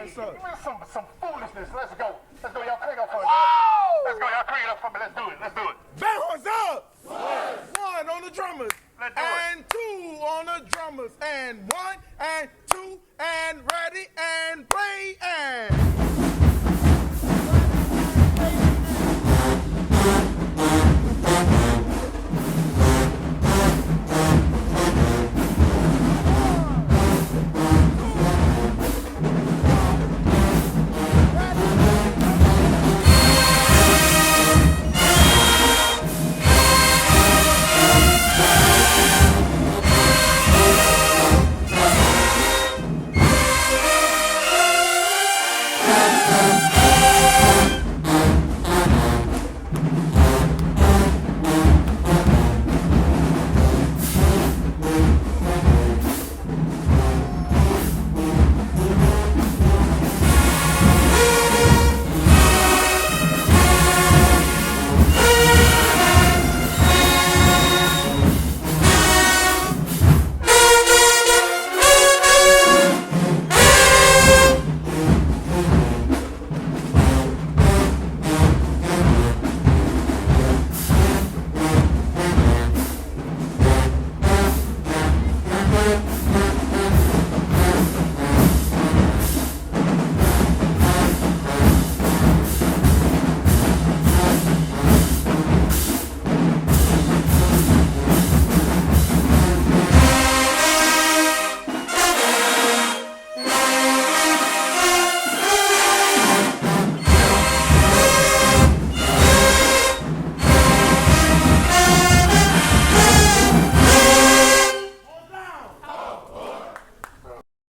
Yes, sir. You mean some foolishness. Let's go. Let's go. Y'all crank up for me. Let's go. Y'all crank it up for me. Let's do it. Let's do it. Band horns up. One on the drummers. Let's do it. And two on the drummers. And one and